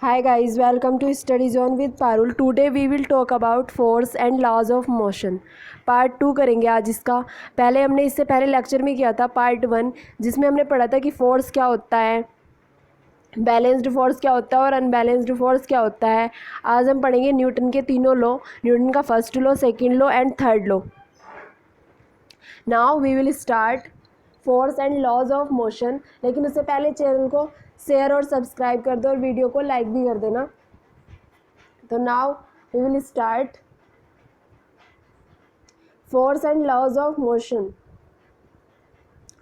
Hi guys, welcome to Study Zone with Parul. Today we will talk about force and laws of motion. Part 2 करेंगे आज इसका। पहले हमने इससे पहले लेक्चर में किया था पार्ट 1, जिसमें हमने पढ़ा था कि फोर्स क्या होता है, बैलेंस्ड फोर्स क्या होता है और अनबैलेंस्ड फोर्स क्या होता है। आज हम पढ़ेंगे न्यूटन के तीनों लॉ, न्यूटन का first law, second law and third law. Now we will start force and laws of motion. लेकिन उससे पहले चैनल को शेयर और सब्सक्राइब कर दो और वीडियो को लाइक भी कर देना। तो now we will start force and laws of motion.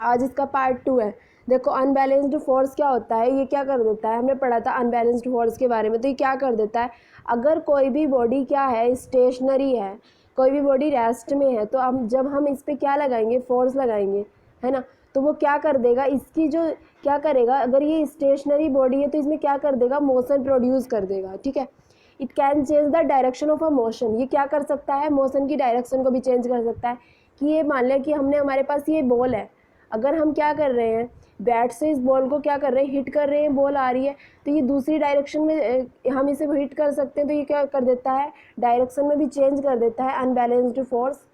आज इसका पार्ट 2 है। देखो, अनबैलेंस्ड फोर्स क्या होता है, ये क्या कर देता है, हमने पढ़ा था अनबैलेंस्ड फोर्स के बारे में। तो ये क्या कर देता है, अगर कोई भी बॉडी क्या है, स्टेशनरी है, कोई भी बॉडी रेस्ट में है, तो जब हम इस पर क्या लगाएंगे, फोर्स लगाएंगे, है ना, तो वो क्या कर देगा, इसकी जो क्या करेगा, अगर ये स्टेशनरी बॉडी है तो इसमें क्या कर देगा, मोशन प्रोड्यूस कर देगा। ठीक है, it can change the direction of a motion. ये क्या कर सकता है, मोशन की डायरेक्शन को भी चेंज कर सकता है। कि ये मान लिया कि हमने, हमारे पास ये बॉल है, अगर हम क्या कर रहे हैं, बैट से इस बॉल को क्या कर रहे हैं, हिट कर रहे हैं, बॉल आ रही है, तो ये दूसरी डायरेक्शन में हम इसे हिट कर सकते हैं, तो ये क्या कर देता है, डायरेक्शन में भी चेंज कर देता है, अनबैलेंस्ड फोर्स।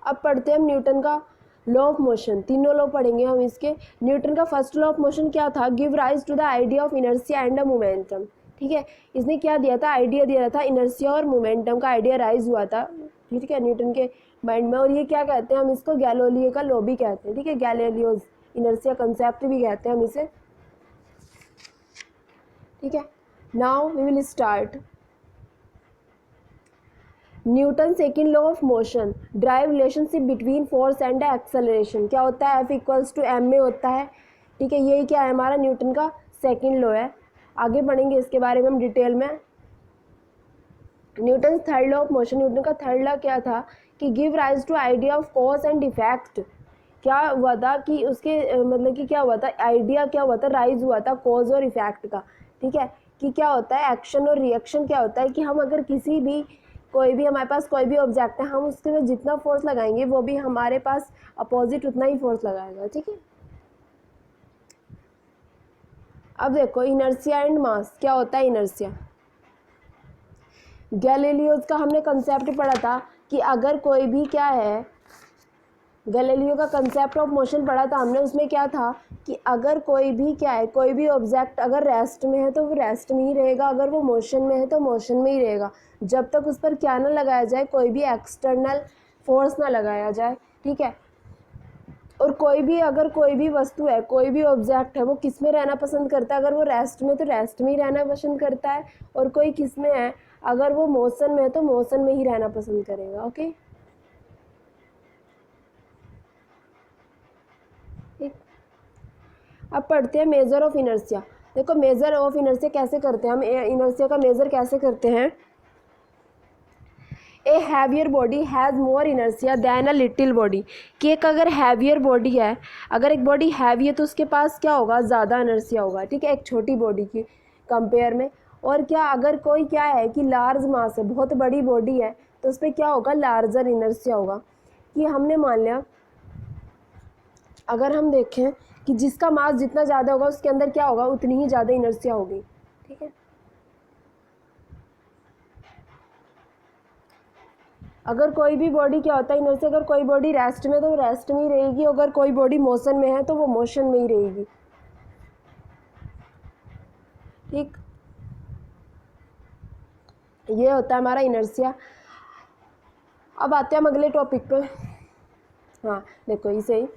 अब पढ़ते हैं हम न्यूटन का लॉ ऑफ मोशन। तीनों लॉ पढ़ेंगे हम इसके। न्यूटन का फर्स्ट लॉ ऑफ मोशन क्या था, give rise to the idea of inertia and a momentum. ठीक है, इसने क्या दिया था, आइडिया दिया था, इनर्शिया और मोमेंटम का आइडिया राइज हुआ था। ठीक है, न्यूटन के माइंड में। और ये क्या कहते हैं, हम इसको गैलीलियो का लॉ भी कहते हैं। ठीक है, गैलीलियोज इनर्शिया कंसेप्ट भी कहते हैं हम इसे। ठीक है, now we will start Newton second law of motion, drive relationship between force and acceleration. क्या होता है, F इक्वल्स टू एम में होता है। ठीक है, यही क्या है, हमारा न्यूटन का सेकेंड लॉ है। आगे बढ़ेंगे इसके बारे में हम डिटेल में। Newton third law of motion, Newton का थर्ड लॉ क्या था कि give rise to idea of cause and effect. क्या हुआ था कि उसके मतलब कि क्या हुआ था, आइडिया क्या हुआ था, राइज हुआ था कॉज और इफेक्ट का। ठीक है, कि क्या होता है, एक्शन और रिएक्शन क्या होता है, कि हम अगर किसी भी, कोई भी हमारे पास कोई भी ऑब्जेक्ट है, हम उसके में जितना फोर्स लगाएंगे वो भी हमारे पास अपोजिट उतना ही फोर्स लगाएगा। ठीक है, अब देखो इनर्शिया एंड मास। क्या होता है इनर्शिया, गैलीलियोज का हमने कंसेप्ट पढ़ा था कि अगर कोई भी क्या है, गैलीलियो का कंसेप्ट ऑफ मोशन पढ़ा था हमने। उसमें क्या था कि अगर कोई भी क्या है, कोई भी ऑब्जेक्ट अगर रेस्ट में है तो वो रेस्ट में ही रहेगा, अगर वो मोशन में है तो मोशन में ही रहेगा, जब तक उस पर क्या ना लगाया जाए, कोई भी एक्सटर्नल फोर्स ना लगाया जाए। ठीक है, और कोई भी, अगर कोई भी वस्तु है, कोई भी ऑब्जेक्ट है, वो किस में रहना पसंद करता है, अगर वो रेस्ट में तो रेस्ट में ही रहना पसंद करता है, और कोई किस में है, अगर वो मोशन में है तो मोशन में ही रहना पसंद करेगा। ओके, ठीक। अब पढ़ते हैं मेजर ऑफ इनर्शिया। देखो, मेजर ऑफ इनर्शिया कैसे करते हैं हम, इनर्शिया का मेजर कैसे करते हैं। ए heavier body has more inertia then a little body. कि एक अगर हैवियर बॉडी है, अगर एक बॉडी हैवी है तो उसके पास क्या होगा, ज़्यादा इनर्शिया होगा। ठीक है, एक छोटी बॉडी की कंपेयर में। और क्या, अगर कोई क्या है कि लार्ज मास है, बहुत बड़ी बॉडी है, तो उस पर क्या होगा, लार्जर इनर्शिया होगा। कि हमने मान लिया, अगर हम देखें कि जिसका मास जितना ज़्यादा होगा उसके अंदर क्या होगा, उतनी ही ज़्यादा इनर्शिया होगी। ठीक है, अगर कोई भी बॉडी क्या होता है इनर्शिया, अगर कोई बॉडी रेस्ट में तो वो रेस्ट में ही रहेगी, अगर कोई बॉडी मोशन में है तो वो मोशन में ही रहेगी। ठीक, ये होता है हमारा इनर्शिया। अब आते हैं हम अगले टॉपिक पे। हाँ देखो, इसे ही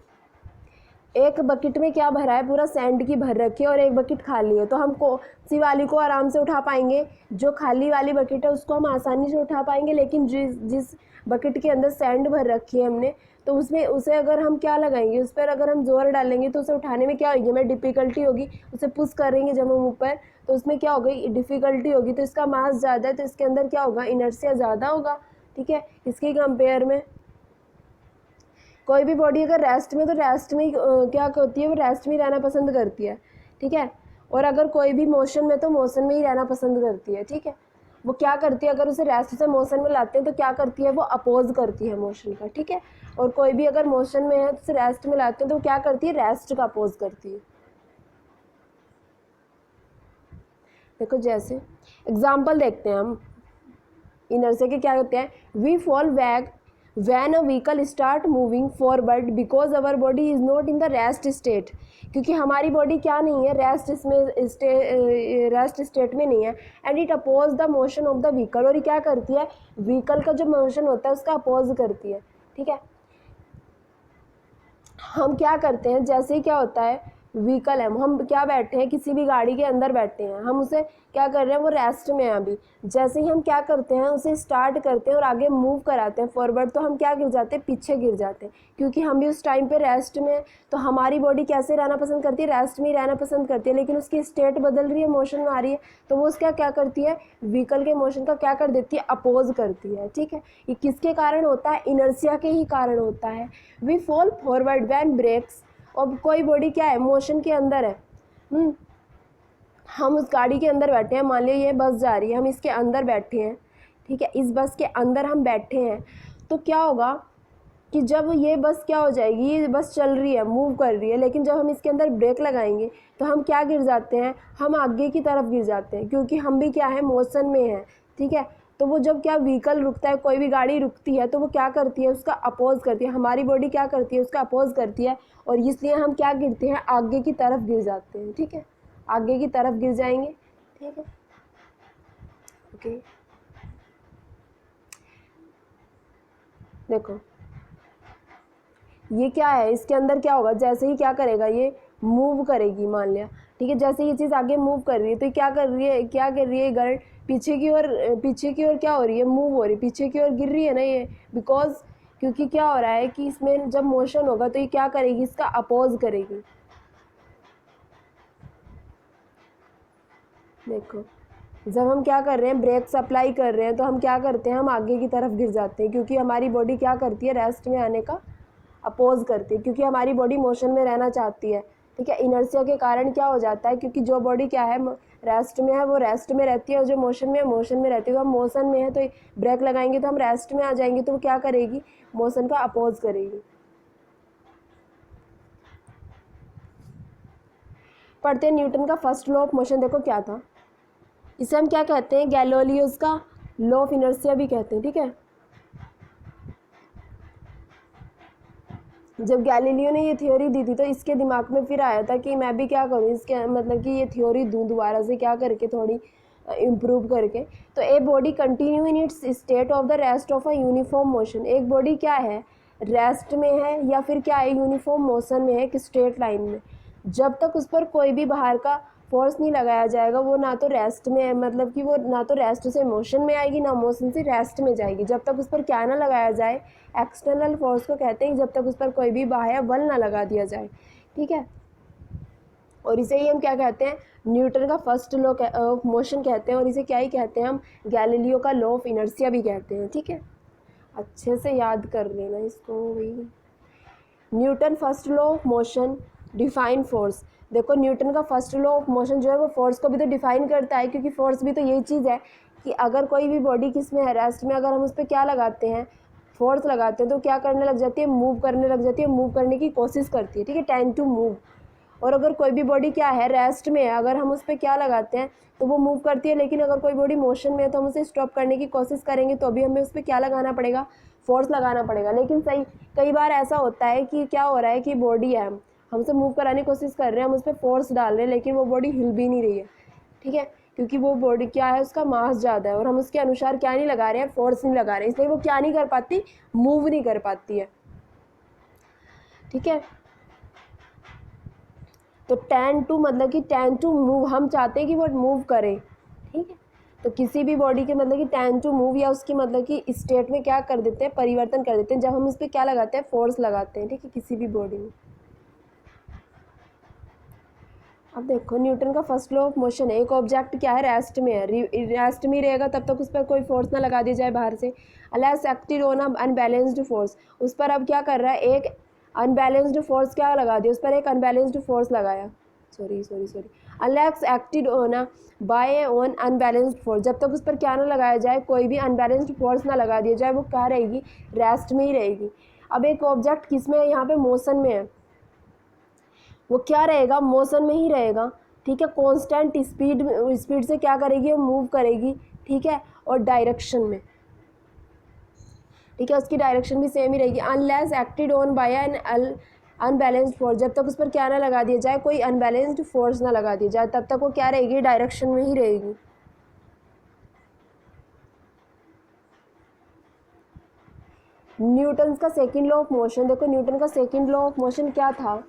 एक बकेट में क्या भरा है, पूरा सैंड की भर रखी है और एक बकेट खाली है, तो हम कौन सी वाली को आराम से उठा पाएंगे, जो खाली वाली बकेट है उसको हम आसानी से उठा पाएंगे। लेकिन जिस जिस बकेट के अंदर सैंड भर रखी है हमने, तो उसमें उसे अगर हम क्या लगाएंगे, उस पर अगर हम जोर डालेंगे तो उसे उठाने में क्या होगी, हमें डिफ़िकल्टी होगी। उसे पुश करेंगे जब हम ऊपर, तो उसमें क्या होगी, डिफ़िकल्टी होगी। तो इसका मास ज़्यादा है तो इसके अंदर क्या होगा, इनर्शिया ज़्यादा होगा। ठीक है, इसकी कंपेयर में कोई भी बॉडी अगर रेस्ट में, तो रेस्ट में क्या होती है, वो रेस्ट में ही रहना पसंद करती है। ठीक है, और अगर कोई भी मोशन में तो मोशन में ही रहना पसंद करती है। ठीक है, वो क्या करती है, अगर उसे रेस्ट से मोशन में लाते हैं तो क्या करती है, वो अपोज करती है मोशन का। ठीक है, और कोई भी अगर मोशन में है तो उसे रेस्ट में लाते हैं तो वो क्या करती है, रेस्ट का अपोज करती है। देखो जैसे एग्जाम्पल देखते हैं हम इनर्शिया के क्या होते हैं. We fall back when a vehicle start moving forward because our body is not in the rest state. क्योंकि हमारी बॉडी क्या नहीं है, रेस्ट स्टेट में नहीं है. And it oppose the motion of the vehicle. और ये क्या करती है, व्हीकल का जो मोशन होता है उसका अपोज करती है. ठीक है, हम क्या करते हैं, जैसे ही क्या होता है व्हीकल है, हम क्या बैठे हैं, किसी भी गाड़ी के अंदर बैठे हैं, हम उसे क्या कर रहे हैं, वो रेस्ट में है अभी. जैसे ही हम क्या करते हैं, उसे स्टार्ट करते हैं और आगे मूव कराते हैं फॉरवर्ड, तो हम क्या गिर जाते हैं, पीछे गिर जाते हैं. क्योंकि हम भी उस टाइम पे रेस्ट में. तो हमारी बॉडी कैसे रहना पसंद करती है, रेस्ट में ही रहना पसंद करती है. लेकिन उसकी स्टेट बदल रही है, मोशन में आ रही है, तो वो उसका क्या करती है, व्हीकल के मोशन का क्या कर देती है, अपोज करती है. ठीक है, ये किसके कारण होता है, इनर्शिया के ही कारण होता है. We fall forward when brakes. अब कोई बॉडी क्या है, मोशन के अंदर है. हम उस गाड़ी के अंदर बैठे हैं, मान लो ये बस जा रही है, हम इसके अंदर बैठे हैं. ठीक है, इस बस के अंदर हम बैठे हैं. तो क्या होगा कि जब ये बस क्या हो जाएगी, ये बस चल रही है, मूव कर रही है, लेकिन जब हम इसके अंदर ब्रेक लगाएंगे तो हम क्या गिर जाते हैं, हम आगे की तरफ गिर जाते हैं. क्योंकि हम भी क्या है, मोशन में हैं. ठीक है, तो वो जब क्या व्हीकल रुकता है, कोई भी गाड़ी रुकती है, तो वो क्या करती है, उसका अपोज करती है. हमारी बॉडी क्या करती है, उसका अपोज करती है. और इसलिए हम क्या गिरते हैं, आगे की तरफ गिर जाते हैं. ठीक है, आगे की तरफ गिर जाएंगे. ठीक है, ओके. देखो ये क्या है, इसके अंदर क्या होगा, जैसे ही क्या करेगा, ये मूव करेगी, मान लिया. ठीक है, जैसे ये चीज़ आगे मूव कर रही है, तो क्या कर रही है, क्या कर रही है, गर्ल पीछे की ओर क्या हो रही है, मूव हो रही है, पीछे की ओर गिर रही है ना ये. बिकॉज क्योंकि क्या हो रहा है कि इसमें जब मोशन होगा तो ये क्या करेगी, इसका अपोज करेगी. देखो जब हम क्या कर रहे हैं, ब्रेक्स अप्लाई कर रहे हैं, तो हम क्या करते हैं, हम आगे की तरफ गिर जाते हैं. क्योंकि हमारी बॉडी क्या करती है, रेस्ट में आने का अपोज करती है. क्योंकि हमारी बॉडी मोशन में रहना चाहती है. ठीक है, इनर्शिया के कारण क्या हो जाता है, क्योंकि जो बॉडी क्या है, रेस्ट में है, वो रेस्ट में रहती है. और जो मोशन में है, मोशन में रहती है. तो हम मोशन में है तो ब्रेक लगाएंगे तो हम रेस्ट में आ जाएंगे, तो वो क्या करेगी, मोशन का अपोज करेगी. पढ़ते हैं न्यूटन का फर्स्ट लॉ ऑफ मोशन. देखो क्या था, इसे हम क्या कहते हैं, गैलीलियोस का लॉ ऑफ इनर्शिया भी कहते हैं. ठीक है, जब गैलीलियो ने ये थ्योरी दी थी तो इसके दिमाग में फिर आया था कि मैं भी क्या करूँ, इसके मतलब कि ये थ्योरी दूँ दोबारा से, क्या करके थोड़ी इम्प्रूव करके. तो a body continue in its state of the rest of a uniform motion. एक बॉडी क्या है, रेस्ट में है या फिर क्या है, यूनिफॉर्म मोशन में है, एक स्ट्रेट लाइन में. जब तक उस पर कोई भी बाहर का फोर्स नहीं लगाया जाएगा, वो ना तो रेस्ट में है, मतलब कि वो ना तो रेस्ट से मोशन में आएगी, ना मोशन से रेस्ट में जाएगी. जब तक उस पर क्या ना लगाया जाए, एक्सटर्नल फोर्स को कहते हैं, जब तक उस पर कोई भी बाह्य बल ना लगा दिया जाए. ठीक है, और इसे ही हम क्या कहते हैं, न्यूटन का फर्स्ट लॉ ऑफ मोशन कहते हैं. और इसे क्या ही कहते हैं हम, गैलीलियो का लॉ ऑफ इनर्शिया भी कहते हैं. ठीक है, अच्छे से याद कर लेना इसको भी. Newton first law of motion define force. देखो न्यूटन का फर्स्ट लॉ ऑफ मोशन जो है वो फोर्स को भी तो डिफाइन करता है. क्योंकि फोर्स भी तो यही चीज़ है कि अगर कोई भी बॉडी किस में है, रेस्ट में, अगर हम उस पर क्या लगाते हैं, फोर्स लगाते हैं, तो क्या करने लग जाती है, मूव करने लग जाती है, मूव करने की कोशिश करती है. ठीक है, टेंड टू मूव. और अगर कोई भी बॉडी क्या है, रेस्ट में है, अगर हम उस पर क्या लगाते हैं तो वो मूव करती है. लेकिन अगर कोई बॉडी मोशन में है तो हम उसे स्टॉप करने की कोशिश करेंगे, तो अभी हमें उस पर क्या लगाना पड़ेगा, फोर्स लगाना पड़ेगा. लेकिन सही कई बार ऐसा होता है कि क्या हो रहा है कि बॉडी है, हमसे मूव कराने की कोशिश कर रहे हैं, हम उस पर फोर्स डाल रहे हैं, लेकिन वो बॉडी हिल भी नहीं रही है. ठीक है, क्योंकि वो बॉडी क्या है, उसका मास ज़्यादा है और हम उसके अनुसार क्या नहीं लगा रहे हैं, फोर्स नहीं लगा रहे हैं, इसलिए वो क्या नहीं कर पाती, मूव नहीं कर पाती है. ठीक है, तो टेंड टू मतलब कि टेंड टू मूव, हम चाहते हैं कि वो मूव करे. ठीक है, तो किसी भी बॉडी के मतलब कि टेंड टू मूव या उसकी मतलब कि स्टेट में क्या कर देते हैं, परिवर्तन कर देते हैं, जब हम उस पर क्या लगाते हैं, फोर्स लगाते हैं. ठीक है, किसी भी बॉडी में. अब देखो न्यूटन का फर्स्ट लॉ ऑफ मोशन है, एक ऑब्जेक्ट क्या है, रेस्ट में है, रेस्ट में रहेगा तब तक उस पर कोई फोर्स ना लगा दिया जाए बाहर से. Unless acted on a unbalanced force, उस पर अब क्या कर रहा है, एक अनबैलेंस्ड फोर्स क्या लगा दिया, उस पर एक अनबैलेंस्ड फोर्स लगाया. Sorry unless acted on a by on unbalanced force, जब तक उस पर क्या ना लगाया जाए, कोई भी अनबैलेंस्ड फोर्स ना लगा दिया जाए, वो क्या रहेगी, रेस्ट में ही रहेगी. अब एक ऑब्जेक्ट किस में है, यहाँ पे मोशन में है, वो क्या रहेगा, मोशन में ही रहेगा. ठीक है, कांस्टेंट स्पीड से क्या करेगी, वो मूव करेगी, ठीक है, और डायरेक्शन में, ठीक है, उसकी डायरेक्शन भी सेम ही रहेगी। Unless acted on by an unbalanced force, जब तक उस पर क्या ना लगा दिया जाए, कोई अनबैलेंस्ड फोर्स ना लगा दिया जाए, तब तक वो क्या रहेगी, डायरेक्शन में ही रहेगी। न्यूटन का सेकंड लॉ ऑफ मोशन, देखो न्यूटन का सेकंड लॉ ऑफ मोशन क्या था,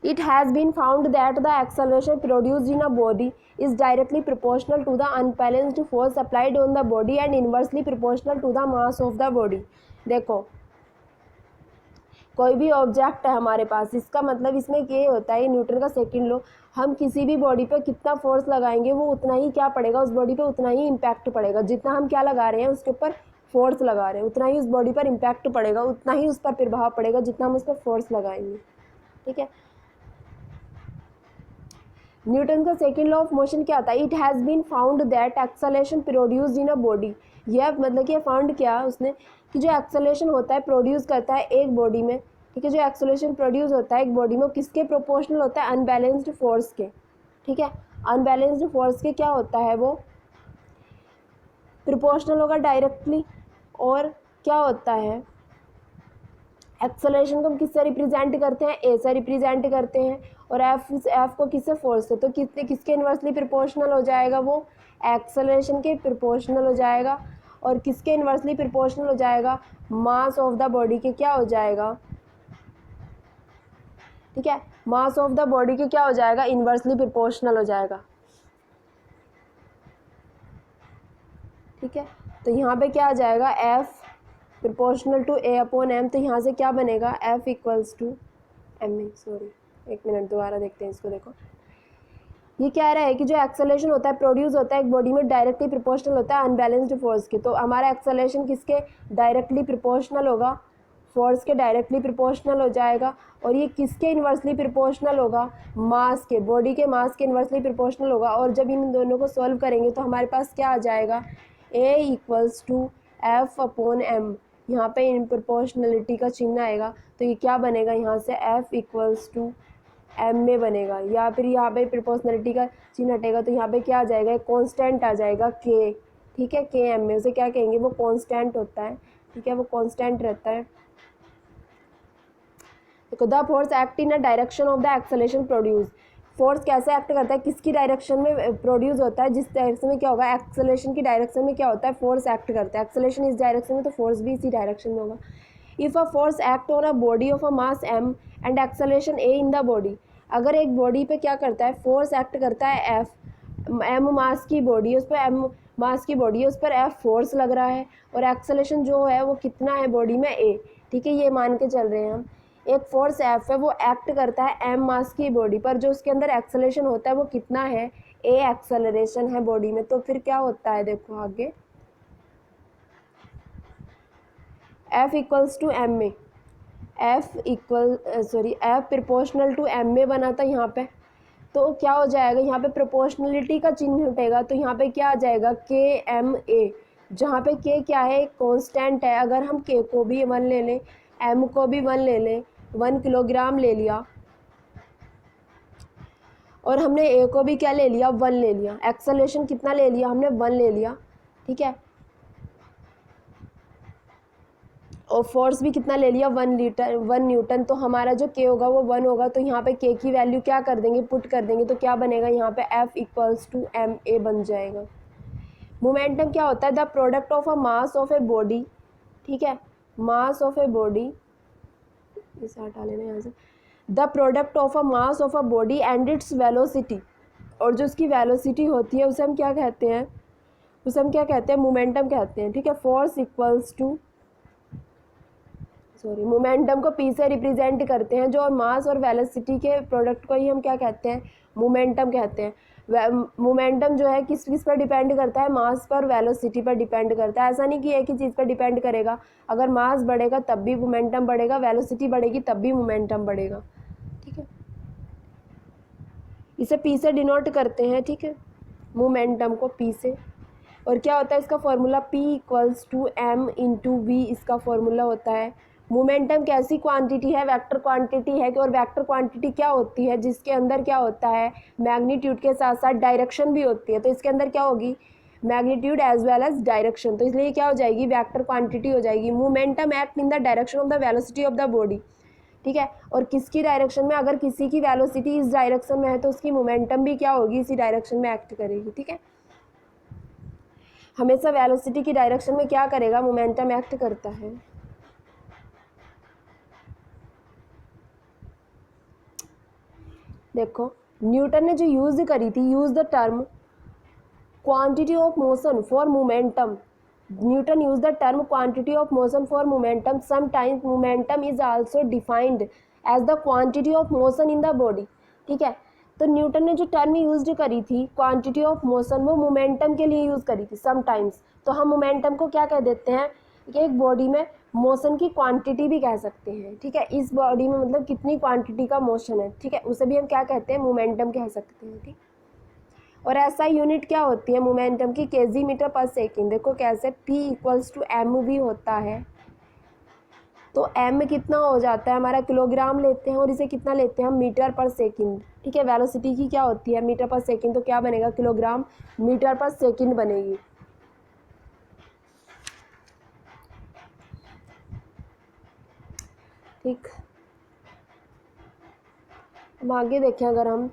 It has been found that the acceleration produced in a body is directly proportional to the unbalanced force applied on the body and inversely proportional to the mass of the body। देखो कोई भी object है हमारे पास, इसका मतलब इसमें ये होता है, न्यूटन का सेकंड लॉ, हम किसी भी बॉडी पे कितना फोर्स लगाएंगे वो उतना ही क्या पड़ेगा, उस बॉडी पे उतना ही इम्पैक्ट पड़ेगा। जितना हम क्या लगा रहे हैं उसके ऊपर फोर्स लगा रहे हैं, उतना ही उस बॉडी पर इम्पैक्ट पड़ेगा, उतना ही उस पर प्रभाव पड़ेगा जितना हम उस पर फोर्स लगाएंगे, ठीक है। न्यूटन का सेकंड लॉ ऑफ मोशन क्या था, it has been found that acceleration produced in a body, यह मतलब कि फाउंड किया उसने कि जो एक्सेलरेशन होता है प्रोड्यूस करता है एक बॉडी में, ठीक है, जो एक्सेलरेशन प्रोड्यूस होता है एक बॉडी में, किसके प्रोपोर्शनल होता है, अनबैलेंस्ड फोर्स के, ठीक है, अनबैलेंस्ड फोर्स के क्या होता है, वो प्रोपोर्शनल होगा डायरेक्टली, और क्या होता है, एक्सेलरेशन को हम किससे रिप्रेजेंट करते हैं, ए से रिप्रेजेंट करते हैं, और एफ को किससे, फोर्स से, तो किसके इन्वर्सली प्रोपोर्शनल हो जाएगा, वो एक्सेलरेशन के प्रोपोर्शनल हो जाएगा, और किसके इन्वर्सली प्रोपोर्शनल हो जाएगा, मास ऑफ द बॉडी के क्या हो जाएगा, ठीक है, मास ऑफ द बॉडी के क्या हो जाएगा, इन्वर्सली प्रोपोर्शनल हो जाएगा, ठीक है। तो यहाँ पे क्या आ जाएगा, F proportional to A upon M, तो यहाँ से क्या बनेगा, F equals to M A, sorry एक मिनट दोबारा देखते हैं इसको। देखो ये कह रहा है कि जो एक्सेलरेशन होता है प्रोड्यूस होता है एक बॉडी में डायरेक्टली प्रोपोर्शनल होता है अनबैलेंस्ड फोर्स के, तो हमारा एक्सेलरेशन किसके डायरेक्टली प्रोपोर्शनल होगा, फोर्स के डायरेक्टली प्रोपोर्शनल हो जाएगा, और ये किसके इन्वर्सली प्रोपोर्शनल होगा, मास के, बॉडी के मास के इन्वर्सली प्रोपोर्शनल होगा। और जब इन दोनों को सॉल्व करेंगे तो हमारे पास क्या आ जाएगा, A equals to F upon M, यहाँ पे इन प्रोपोर्शनलिटी का चिन्ह आएगा, तो ये क्या बनेगा, यहाँ से एफ इक्वल्स टू एम में बनेगा, या फिर यहाँ पे प्रोपोर्शनलिटी का चिन्ह हटेगा तो यहाँ पे क्या आ जाएगा, कांस्टेंट आ जाएगा के, ठीक है, के एम में, उसे क्या कहेंगे, वो कांस्टेंट होता है, ठीक है, वो कांस्टेंट रहता है। देखो the force act in a direction of the acceleration produce, force कैसे एक्ट करता है, किसकी डायरेक्शन में प्रोड्यूस होता है, जिस डायरेक्शन में क्या होगा, एक्सेलरेशन की डायरेक्शन में क्या होता है, फोर्स एक्ट करता है, एक्सेलरेशन इस डायरेक्शन में तो फोर्स भी इसी डायरेक्शन में होगा। If a force act on a body of a mass M and acceleration A in the body, अगर एक बॉडी पे क्या करता है, फोर्स एक्ट करता है एफ, एम मास की बॉडी, उस पर एम मास की बॉडी है, उस पर एफ फोर्स लग रहा है, और एक्सेलरेशन जो है वो कितना है बॉडी में, ए, ठीक है, ये मान के चल रहे हैं हम। एक फोर्स एफ है वो एक्ट करता है एम मास की बॉडी पर, जो उसके अंदर एक्सेलरेशन होता है वो कितना है, ए एक्सेलरेशन है बॉडी में, तो फिर क्या होता है, देखो आगे एफ इक्वल्स टू एम में, एफ प्रोपोर्शनल टू एम में बना था यहाँ पे, तो क्या हो जाएगा, यहाँ पे प्रोपोर्शनलिटी का चिन्ह हटेगा, तो यहाँ पे क्या आ जाएगा, के एम ए, जहाँ पे के क्या है, कांस्टेंट है, अगर हम के को भी 1 ले लें, एम को भी 1 ले लें, 1 किलोग्राम ले लिया, और हमने ए को भी क्या ले लिया, 1 ले लिया, एक्सेलरेशन कितना ले लिया हमने, 1 ले लिया, ठीक है, और फोर्स भी कितना ले लिया, 1 न्यूटन, तो हमारा जो के होगा वो 1 होगा, तो यहाँ पे के की वैल्यू क्या कर देंगे, पुट कर देंगे, तो क्या बनेगा, यहाँ पे F equals to M A बन जाएगा। मोमेंटम क्या होता है, the product of a mass of a body, ठीक है, मास ऑफ ए बॉडी, इसे हटा लेना यहाँ से, the product of a mass of a body and its velocity, और जो उसकी वेलोसिटी होती है उसे हम क्या कहते हैं, मोमेंटम कहते हैं, ठीक है। फोर्स इक्वल्स टू मोमेंटम को पी से रिप्रेजेंट करते हैं, जो मास और वेलोसिटी के प्रोडक्ट को ही हम क्या कहते हैं, मोमेंटम कहते हैं। मोमेंटम जो है किस पर डिपेंड करता है, मास पर, वेलोसिटी पर डिपेंड करता है। ऐसा नहीं कि एक ही चीज़ पर डिपेंड करेगा, अगर मास बढ़ेगा तब भी मोमेंटम बढ़ेगा, वेलोसिटी बढ़ेगी तब भी मोमेंटम बढ़ेगा, ठीक है। इसे पी से डिनोट करते हैं, ठीक है, मोमेंटम को पी से। और क्या होता है इसका formula, P equals to M into V इसका फॉर्मूला होता है। मोमेंटम कैसी क्वांटिटी है, वेक्टर क्वांटिटी है कि, और वेक्टर क्वांटिटी क्या होती है जिसके अंदर क्या होता है, मैग्नीट्यूड के साथ साथ डायरेक्शन भी होती है, तो इसके अंदर क्या होगी, magnitude as well as direction, तो इसलिए क्या हो जाएगी, वेक्टर क्वांटिटी हो जाएगी। Momentum act in the direction of the velocity of the body, ठीक है, और किसकी डायरेक्शन में, अगर किसी की वेलोसिटी इस डायरेक्शन में है तो उसकी मोमेंटम भी क्या होगी, इसी डायरेक्शन में एक्ट करेगी, ठीक है। हमेशा वेलोसिटी की डायरेक्शन में क्या करेगा, मोमेंटम एक्ट करता है। देखो न्यूटन ने जो यूज करी थी, use the term quantity of motion for momentum, Newton use the term quantity of motion for momentum, sometimes momentum is also defined as the quantity of motion in the body, ठीक है। तो Newton ने जो term use करी थी quantity of motion, वो momentum के लिए यूज करी थी समटाइम्स, तो हम मोमेंटम को क्या कह देते हैं कि एक बॉडी में मोशन की क्वांटिटी भी कह सकते हैं, ठीक है, इस बॉडी में मतलब कितनी क्वांटिटी का मोशन है, ठीक है, उसे भी हम क्या कहते हैं, मोमेंटम कह सकते हैं, ठीक। और ऐसा यूनिट क्या होती है मोमेंटम की, केजी मीटर पर सेकेंड। देखो कैसे, P इक्वल्स टू एम भी होता है, तो m कितना हो जाता है हमारा, किलोग्राम लेते हैं, और इसे कितना लेते हैं हम, मीटर पर सेकंड, ठीक है। वेलोसिटी की क्या होती है, मीटर पर सेकंड, तो क्या बनेगा, किलोग्राम मीटर पर सेकंड बनेगी। ठीक, अब आगे देखें अगर हम,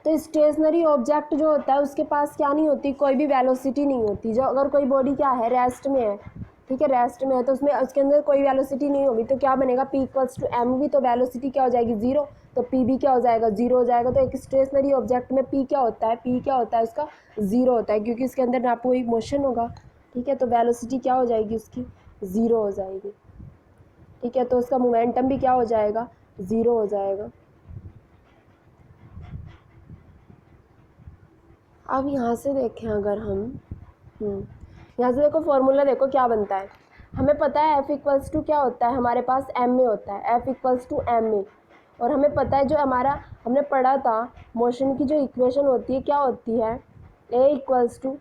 तो स्टेशनरी ऑब्जेक्ट जो होता है उसके पास क्या नहीं होती, कोई भी वेलोसिटी नहीं होती। जो अगर कोई बॉडी क्या है, रेस्ट में है, ठीक है, रेस्ट में है, तो उसमें उसके अंदर कोई वेलोसिटी नहीं होगी, तो क्या बनेगा, P इक्वल्स टू एम भी, तो वेलोसिटी क्या हो जाएगी, जीरो, तो P भी क्या हो जाएगा, जीरो हो जाएगा। तो एक स्टेशनरी ऑब्जेक्ट में P क्या होता है, P क्या होता है उसका, जीरो होता है, क्योंकि इसके अंदर ना कोई मोशन होगा, ठीक है, तो वेलोसिटी क्या हो जाएगी उसकी, ज़ीरो हो जाएगी, ठीक है, तो उसका मोमेंटम भी क्या हो जाएगा, ज़ीरो हो जाएगा। अब यहाँ से देखें अगर हम, यहाँ से देखो फॉर्मूला देखो क्या बनता है, हमें पता है F इक्वल्स टू क्या होता है, हमारे पास m में होता है, F इक्वल्स टू एम में, और हमें पता है जो हमारा हमने पढ़ा था मोशन की जो इक्वेशन होती है क्या होती है, A equals to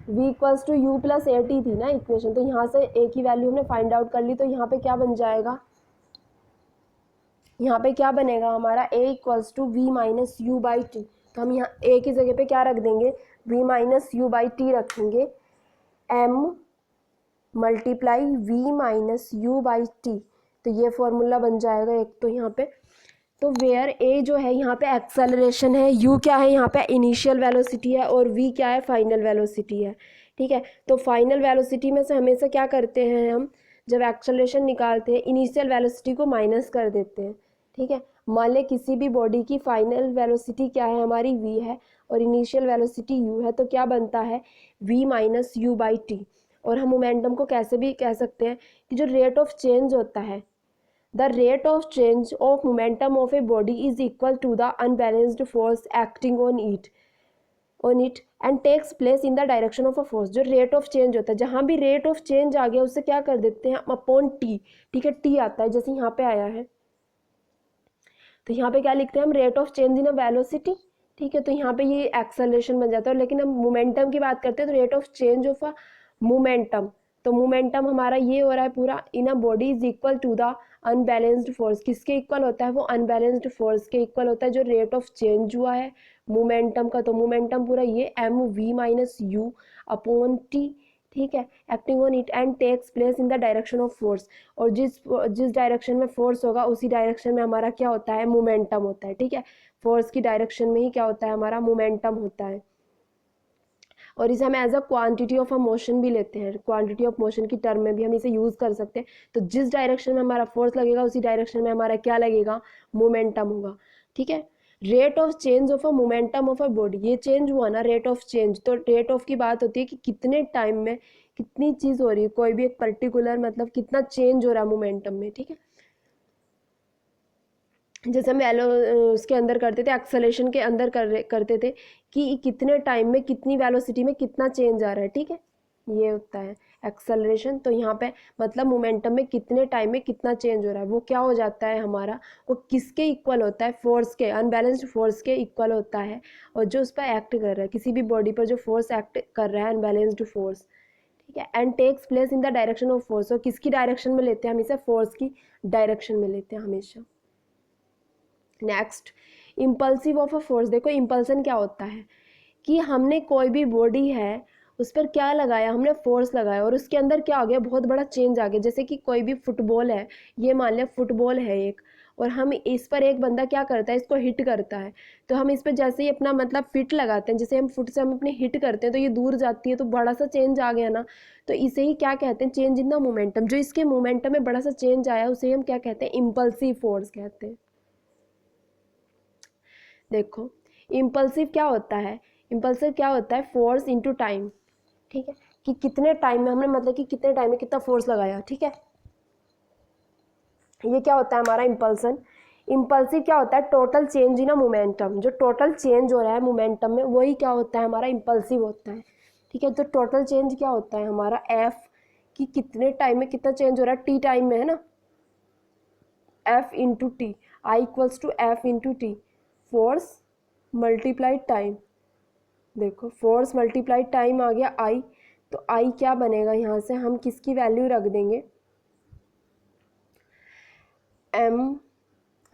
V equals to U plus A T थी ना इक्वेशन, तो यहाँ से A की वैल्यू हमने फाइंड आउट कर ली, तो यहाँ पे क्या बन जाएगा, यहाँ पे क्या बनेगा हमारा, A equals to V minus U by T, तो हम यहाँ A की जगह पे क्या रख देंगे, v minus U by T रखेंगे, m multiply v minus U by T, तो ये फॉर्मूला बन जाएगा एक तो यहाँ पे। तो वेयर a जो है यहाँ पे एक्सेलरेशन है, u क्या है यहाँ पे इनिशियल वेलोसिटी है, और v क्या है फाइनल वेलोसिटी है, ठीक है। तो फाइनल वेलोसिटी में से हमेशा क्या करते हैं हम, जब एक्सेलरेशन निकालते हैं इनिशियल वेलोसिटी को माइनस कर देते हैं, ठीक है। मान लें किसी भी बॉडी की फाइनल वेलोसिटी क्या है हमारी, v है, और इनिशियल वेलोसिटी u है, तो क्या बनता है, v minus U by T. और हम मोमेंटम को कैसे भी कह सकते हैं कि जो रेट ऑफ चेंज होता है, the rate of change of momentum of a body is equal to the unbalanced force acting on it and takes place in the direction of a force. जो रेट ऑफ चेंज होता है, जहाँ भी rate of change आ गया उससे क्या कर देते हैं हम, अपॉन टी, ठीक है, टी आता है जैसे यहाँ पे आया है, तो यहाँ पे क्या लिखते हैं हम, rate of change in a velocity, ठीक है, तो यहाँ पे ये एक्सेलरेशन बन जाता है। लेकिन हम मोमेंटम की बात करते हैं तो rate of change of a momentum, तो मोमेंटम हमारा ये हो रहा है पूरा, in a body is equal to the unbalanced force. किसके इक्वल होता है वो, अनबैलेंस्ड फोर्स के इक्वल होता है, जो रेट ऑफ चेंज हुआ है मोमेंटम का। तो मोमेंटम पूरा ये M V minus U upon T, ठीक है, acting on it and takes place in the direction of force. और जिस डायरेक्शन में फोर्स होगा उसी डायरेक्शन में हमारा क्या होता है, मोमेंटम होता है, ठीक है। फोर्स की डायरेक्शन में ही क्या होता है, हमारा मोमेंटम होता है। और इसे हम as a quantity of a motion भी लेते हैं, क्वांटिटी ऑफ मोशन की टर्म में भी हम इसे यूज़ कर सकते हैं। तो जिस डायरेक्शन में हमारा फोर्स लगेगा उसी डायरेक्शन में हमारा क्या लगेगा, मोमेंटम होगा, ठीक है। Rate of change of a momentum of a body, ये चेंज हुआ ना, रेट ऑफ चेंज, तो रेट ऑफ की बात होती है कि कितने टाइम में कितनी चीज़ हो रही है, कोई भी एक पर्टिकुलर मतलब कितना चेंज हो रहा है मोमेंटम में, ठीक है। जैसे हम उसके अंदर करते थे, एक्सेलरेशन के अंदर करते थे कि कितने टाइम में कितनी वेलोसिटी में कितना चेंज आ रहा है, ठीक है, ये होता है एक्सेलरेशन। तो यहाँ पे मतलब मोमेंटम में कितने टाइम में कितना चेंज हो रहा है वो क्या हो जाता है हमारा, वो किसके इक्वल होता है, फोर्स के, अनबैलेंस्ड फोर्स के इक्वल होता है। और जो उस पर एक्ट कर रहा है, किसी भी बॉडी पर जो फोर्स एक्ट कर रहा है, अनबैलेंस्ड फोर्स, ठीक है, and takes place in the direction of force. और किसकी डायरेक्शन में लेते हैं हम इसे? फोर्स की डायरेक्शन में लेते हैं हमेशा। Next, impulsive of a force. देखो इम्पल्सन क्या होता है कि हमने कोई भी बॉडी है उस पर क्या लगाया, हमने फोर्स लगाया और उसके अंदर क्या आ गया, बहुत बड़ा चेंज आ गया। जैसे कि कोई भी फुटबॉल है, ये मान लिया फुटबॉल है एक, और हम इस पर एक बंदा क्या करता है, इसको हिट करता है, तो हम इस पर जैसे ही अपना मतलब फिट लगाते हैं, जैसे हम फुट से हम अपने हिट करते हैं तो ये दूर जाती है, तो बड़ा सा चेंज आ गया ना। तो इसे ही क्या कहते हैं? Change in the momentum. जो इसके मोमेंटम में बड़ा सा चेंज आया उसे हम क्या कहते हैं? इम्पल्सिव फोर्स कहते हैं। देखो इम्पल्सिव क्या होता है? इम्पल्सिव क्या होता है? Force into time. ठीक है, कि कितने टाइम में हमने मतलब कि कितने टाइम में कितना फोर्स लगाया। ठीक है, ये क्या होता है हमारा इम्पल्सन। इम्पल्सिव क्या होता है? Total change in a momentum. जो टोटल चेंज हो रहा है मोमेंटम में वही क्या होता है? हमारा इम्पल्सिव होता है। ठीक है, तो टोटल चेंज क्या होता है हमारा? एफ, कि कितने टाइम में कितना चेंज हो रहा है, टी टाइम में है ना, F into T, I equals to F into T, force multiplied time. देखो फोर्स मल्टीप्लाइड टाइम आ गया आई, तो आई क्या बनेगा, यहाँ से हम किसकी वैल्यू रख देंगे? एम,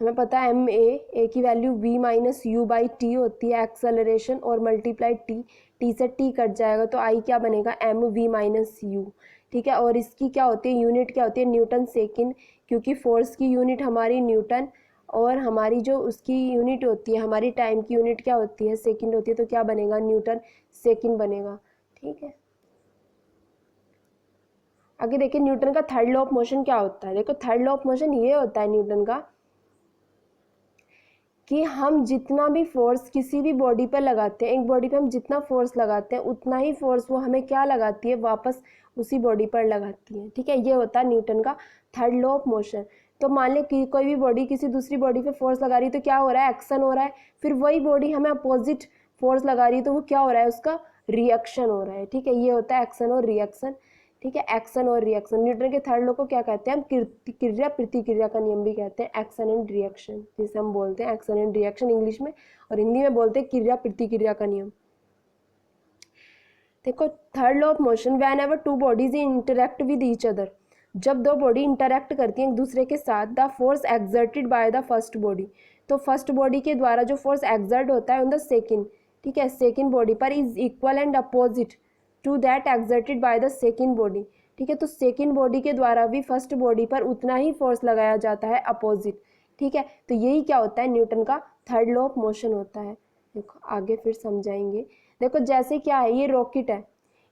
हमें पता है एम ए की value V minus U by T होती है एक्सेलरेशन, और मल्टीप्लाइड टी, टी से टी कट जाएगा तो आई क्या बनेगा? M V minus U. ठीक है, और इसकी क्या होती है यूनिट? क्या होती है? न्यूटन सेकेंड, क्योंकि फोर्स की यूनिट हमारी न्यूटन, और हमारी जो उसकी यूनिट होती है, हमारी टाइम की यूनिट क्या होती है? सेकेंड होती है, तो क्या बनेगा? न्यूटन सेकेंड बनेगा। ठीक है, आगे देखिए न्यूटन का थर्ड लॉ ऑफ मोशन क्या होता है। देखो थर्ड लॉ ऑफ मोशन ये होता है न्यूटन का कि हम जितना भी फोर्स किसी भी बॉडी पर लगाते हैं, एक बॉडी पे हम जितना फोर्स लगाते हैं उतना ही फोर्स वो हमें क्या लगाती है? वापस उसी बॉडी पर लगाती है। ठीक है, ये होता है न्यूटन का थर्ड लॉ ऑफ मोशन। तो मान लें कि कोई भी बॉडी किसी दूसरी बॉडी पे फोर्स लगा रही है तो क्या हो रहा है? एक्शन हो रहा है। फिर वही बॉडी हमें अपोजिट फोर्स लगा रही है तो वो क्या हो रहा है? उसका रिएक्शन हो रहा है। ठीक है, ये होता है एक्शन और रिएक्शन। ठीक है, एक्शन और रिएक्शन। न्यूटन के थर्ड लॉ को क्या कहते हैं? हम क्रिया प्रतिक्रिया का नियम भी कहते हैं, एक्शन एंड रिएक्शन, जिसे हम बोलते हैं एक्शन एंड रिएक्शन इंग्लिश में, और हिंदी में बोलते हैं क्रिया प्रतिक्रिया का नियम। देखो third law of motion, when ever two bodies interact with each other, जब दो बॉडी इंटरेक्ट करती हैं एक दूसरे के साथ, the force exerted by the first body, तो फर्स्ट बॉडी के द्वारा जो फोर्स एक्सर्ट होता है ऑन द सेकेंड, ठीक है, सेकेंड बॉडी पर, is equal and opposite to that exerted by the second body. ठीक है, तो सेकेंड बॉडी के द्वारा भी फर्स्ट बॉडी पर उतना ही फोर्स लगाया जाता है अपोजिट। ठीक है, तो यही क्या होता है? न्यूटन का थर्ड लॉ ऑफ मोशन होता है। देखो आगे फिर समझाएंगे। देखो जैसे क्या है, ये रॉकेट है,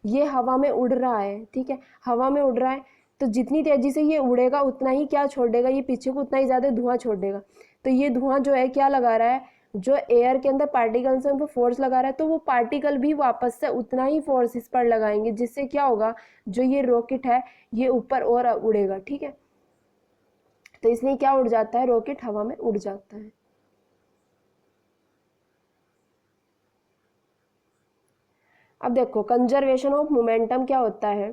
ये हवा में उड़ रहा है। ठीक है, हवा में उड़ रहा है तो जितनी तेजी से ये उड़ेगा उतना ही क्या छोड़ेगा? ये पीछे को उतना ही ज़्यादा धुआं छोड़ देगा। तो ये धुआं जो है क्या लगा रहा है? जो एयर के अंदर पार्टिकल्स हैं उन पर फोर्स लगा रहा है, तो वो पार्टिकल भी वापस से उतना ही फोर्स इस पर लगाएंगे, जिससे क्या होगा? जो ये रॉकेट है ये ऊपर और उड़ेगा। ठीक है, तो इसलिए क्या उड़ जाता है? रॉकेट हवा में उड़ जाता है। अब देखो कंजर्वेशन ऑफ मोमेंटम क्या होता है।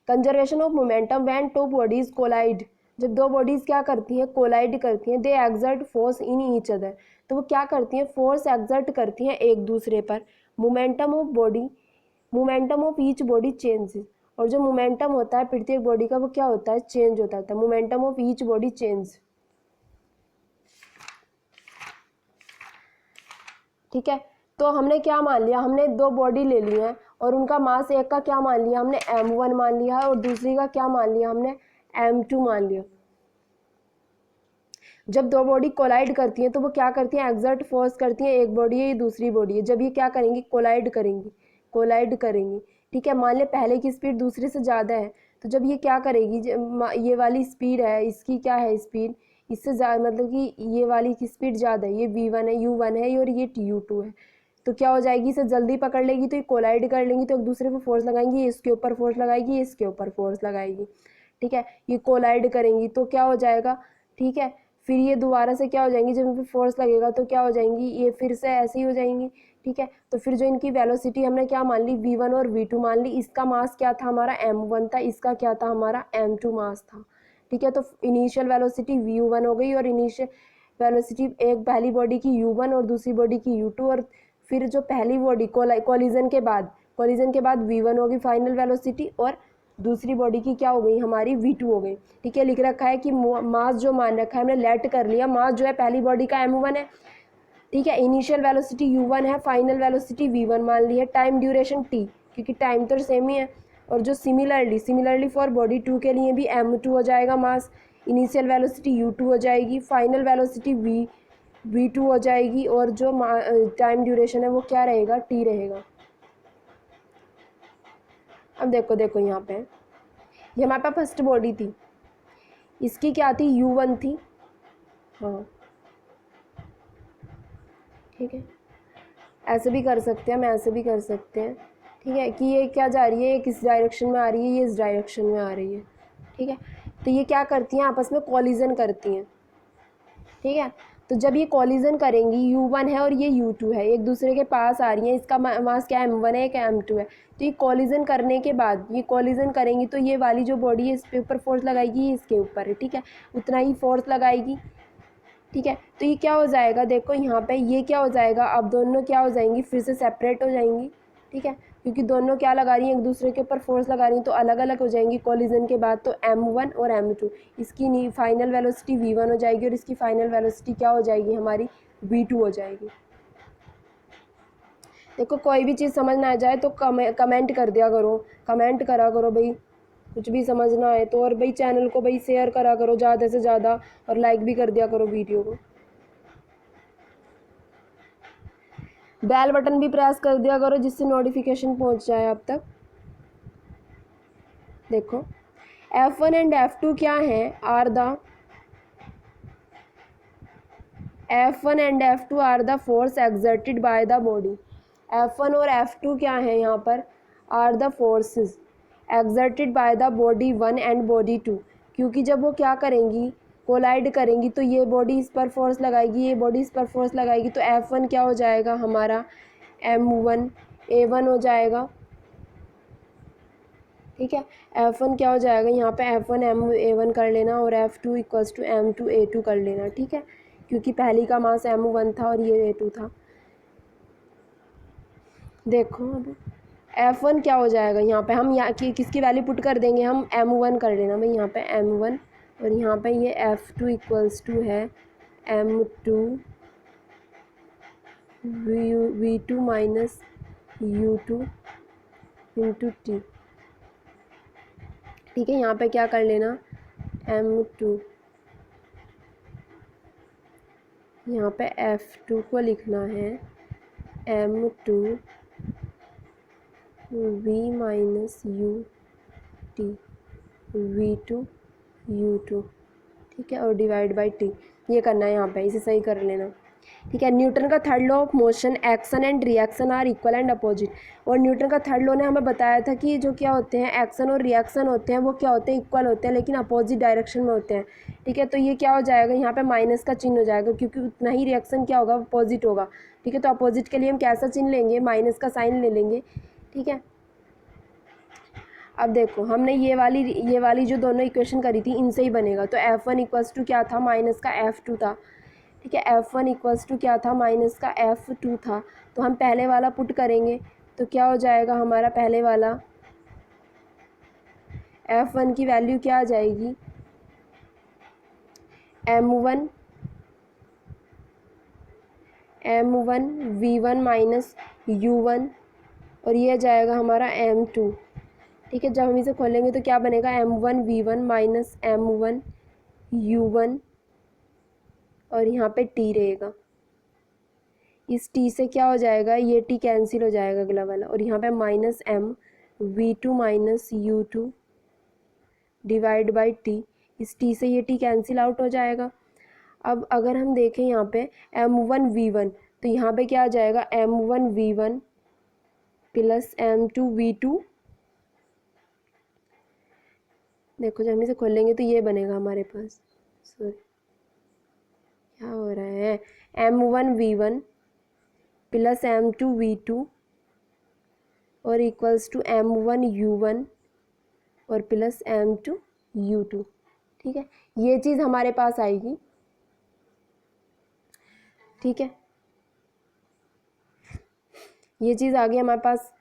Conservation of momentum when two bodies collide, जब दो बॉडीज क्या करती हैं? कोलाइड करती हैं। They exert force in each other, तो वो क्या करती हैं? फोर्स एक्सर्ट करती हैं एक दूसरे पर। Momentum of body, momentum of each body changes, और जो मोमेंटम होता है प्रत्येक बॉडी का वो क्या होता है? चेंज होता है। Momentum of each body change. ठीक है, तो हमने क्या मान लिया? हमने दो बॉडी ले ली है और उनका मास एक का क्या मान लिया? हमने m1 मान लिया है, और दूसरी का क्या मान लिया? हमने m2 मान लिया। जब दो बॉडी कोलाइड करती हैं तो वो क्या करती हैं? एक्सर्ट फोर्स करती हैं। एक बॉडी है, ये दूसरी बॉडी है, जब ये क्या करेंगी? कोलाइड करेंगी, कोलाइड करेंगी। ठीक है, मान ले पहले की स्पीड दूसरे से ज़्यादा है, तो जब ये क्या करेगी? ये वाली स्पीड है, इसकी क्या है स्पीड? इससे ज़्यादा, मतलब कि ये वाली की स्पीड ज़्यादा है, ये v1 है, u1 है, और ये tu2 है, तो क्या हो जाएगी? इसे जल्दी पकड़ लेगी तो ये कोलाइड कर लेंगी, तो एक दूसरे पर फोर्स लगाएंगी, ये इसके ऊपर फोर्स लगाएगी, ये इसके ऊपर फोर्स लगाएगी। ठीक है, ये कोलाइड करेंगी तो क्या हो जाएगा? ठीक है, फिर ये दोबारा से क्या हो जाएंगी? जब इन पर फोर्स लगेगा तो क्या हो जाएंगी? ये फिर से ऐसे ही हो जाएंगी। ठीक है, तो फिर जो इनकी वेलोसिटी हमने क्या मान ली? v1 और v2 मान ली। इसका मास क्या था? हमारा m1 था, इसका क्या था? हमारा m2 मास था। ठीक है, तो इनिशियल वेलोसिटी v1 हो गई, और इनिशियल वेलोसिटी एक पहली बॉडी की u1 और दूसरी बॉडी की u2, और फिर जो पहली बॉडी कोलिजन के बाद कोलिजन के बाद v1 होगी फाइनल वेलोसिटी और दूसरी बॉडी की क्या हो गई हमारी v2 हो गई। ठीक है, लिख रखा है कि मास जो मान रखा है हमने लेट कर लिया, मास जो है पहली बॉडी का m1 है। ठीक है, इनिशियल वेलोसिटी u1 है, फाइनल वेलोसिटी v1 मान ली है, टाइम ड्यूरेशन t क्योंकि टाइम तो सेम ही है। और जो सिमिलरली फॉर बॉडी 2 के लिए भी m2 हो जाएगा मास, इनिशियल वेलोसिटी u2 हो जाएगी, फाइनल वेलोसिटी v2 हो जाएगी और जो टाइम ड्यूरेशन है वो क्या रहेगा t रहेगा। अब देखो यहाँ पे ये हमारे पास फर्स्ट बॉडी थी, इसकी क्या थी u1 थी। हाँ ठीक है, ऐसे भी कर सकते हैं, हम ऐसे भी कर सकते हैं। ठीक है, कि ये क्या जा रही है, ये किस डायरेक्शन में आ रही है, ये इस डायरेक्शन में आ रही है। ठीक है, तो ये क्या करती हैं आपस में कॉलिजन करती हैं। ठीक है, तो जब ये कॉलिजन करेंगी u1 है और ये u2 है, एक दूसरे के पास आ रही हैं, इसका मास क्या m1 है, क्या m2 है। तो ये कॉलिजन करने के बाद ये कॉलिजन करेंगी तो ये वाली जो बॉडी है इस पे ऊपर फोर्स लगाएगी, ये इसके ऊपर है। ठीक है, उतना ही फोर्स लगाएगी। ठीक है, तो ये क्या हो जाएगा, देखो यहाँ पे ये क्या हो जाएगा, अब दोनों क्या हो जाएंगी, फिर से सेपरेट हो जाएंगी। ठीक है, क्योंकि दोनों क्या लगा रही हैं, एक दूसरे के ऊपर फोर्स लगा रही हैं, तो अलग अलग हो जाएंगी कॉलिजन के बाद। तो m1 और m2, इसकी फाइनल वेलोसिटी v1 हो जाएगी और इसकी फाइनल वेलोसिटी क्या हो जाएगी हमारी v2 हो जाएगी। देखो कोई भी चीज़ समझ ना आ जाए तो कमेंट कर दिया करो, कमेंट करा करो भाई, कुछ भी समझना है तो। और भाई चैनल को भाई शेयर करा करो ज़्यादा से ज़्यादा और लाइक भी कर दिया करो वीडियो को। बेल बटन भी प्रेस कर दिया करो जिससे नोटिफिकेशन पहुंच जाए आप तक। देखो F1 एंड F2 क्या है, are the F1 and F2 are the force exerted by the body. F1 और F2 क्या है यहाँ पर, are the forces exerted by the body 1 and body 2। क्योंकि जब वो क्या करेंगी, कोलाइड करेंगी, तो ये बॉडी इस पर फोर्स लगाएगी, ये बॉडी इस पर फोर्स लगाएगी, तो F1 क्या हो जाएगा हमारा m1 a1 हो जाएगा। ठीक है, F1 क्या हो जाएगा यहाँ पे F1 m a1 कर लेना और F2 equals to m2 a2 कर लेना। ठीक है, क्योंकि पहली का मास m1 था और ये a2 था। देखो अब F1 क्या हो जाएगा, यहाँ पे हम यहाँ की किसकी वैल्यू पुट कर देंगे, हम m1 कर लेना भाई, यहाँ पे m1 और यहाँ पे ये F2 इक्वल्स टू है m2 v2 minus u2 into T. ठीक है, यहाँ पे क्या कर लेना m2, यहाँ पे F2 को लिखना है m2 v minus u t v2 u2। ठीक है, और डिवाइड बाई टी, ये करना है यहाँ पे, इसे सही कर लेना। ठीक है, न्यूटन का third law of motion, action and reaction are equal and opposite. और न्यूटन का थर्ड लॉ ने हमें बताया था कि जो क्या होते हैं, एक्शन और रिएक्शन होते हैं वो क्या होते हैं, इक्वल होते हैं लेकिन अपोजिट डायरेक्शन में होते हैं। ठीक है, तो ये क्या हो जाएगा, यहाँ पे माइनस का चिन्ह हो जाएगा क्योंकि उतना ही रिएक्शन क्या होगा, अपोजिट होगा। ठीक है, तो अपोजिट के लिए हम कैसा चिन्ह लेंगे, माइनस का साइन ले लेंगे। ठीक है, अब देखो हमने ये वाली जो दोनों इक्वेशन करी थी इनसे ही बनेगा। तो F1 इक्वल्स टू क्या था, माइनस का F2 था। ठीक है, F1 इक्वल्स टू क्या था, माइनस का F2 था। तो हम पहले वाला पुट करेंगे तो क्या हो जाएगा हमारा, पहले वाला F1 की वैल्यू क्या आ जाएगी, m1 v1 माइनस u1 और ये जाएगा हमारा m2। ठीक है, जब हम इसे खोलेंगे तो क्या बनेगा, m1 v1 minus m1 u1 और यहाँ पे t रहेगा। इस t से क्या हो जाएगा, ये t कैंसिल हो जाएगा अगला वाला, और यहाँ पे minus m v2 minus u2 divide by t, इस t से ये t कैंसिल आउट हो जाएगा। अब अगर हम देखें यहाँ पे m1 v1 तो यहाँ पे क्या आ जाएगा, m1 v1 plus m2 v2। देखो जब हम इसे खोलेंगे तो ये बनेगा हमारे पास, सॉरी क्या हो रहा है, m1 v1 plus m2 v2 और इक्वल्स टू m1 u1 और प्लस m2 u2। ठीक है, ये चीज़ हमारे पास आएगी। ठीक है, ये चीज़ आ गई हमारे पास।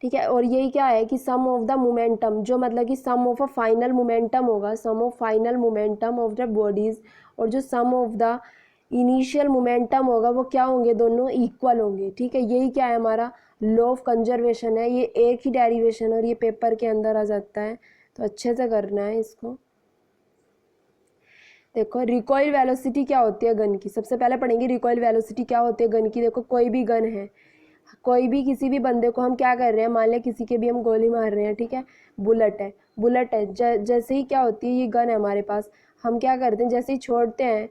ठीक है। और यही क्या है कि सम ऑफ द मोमेंटम, जो मतलब कि sum of a final momentum होगा, sum of final momentum of the bodies, और जो sum of the initial momentum होगा वो क्या होंगे, दोनों इक्वल होंगे। ठीक है, यही क्या है हमारा लॉ ऑफ कंजर्वेशन है। ये एक ही डेरिवेशन और ये पेपर के अंदर आ जाता है, तो अच्छे से करना है इसको। देखो रिकॉइल वेलोसिटी क्या होती है गन की, सबसे पहले पढ़ेंगे रिकॉइल वेलोसिटी क्या होती है गन की। देखो कोई भी गन है, कोई भी किसी भी बंदे को हम क्या कर रहे हैं, मान लिया किसी के भी हम गोली मार रहे हैं, ठीक है, बुलेट है, बुलेट है, जैसे ही क्या होती है, ये गन है हमारे पास, हम क्या करते हैं, जैसे ही छोड़ते हैं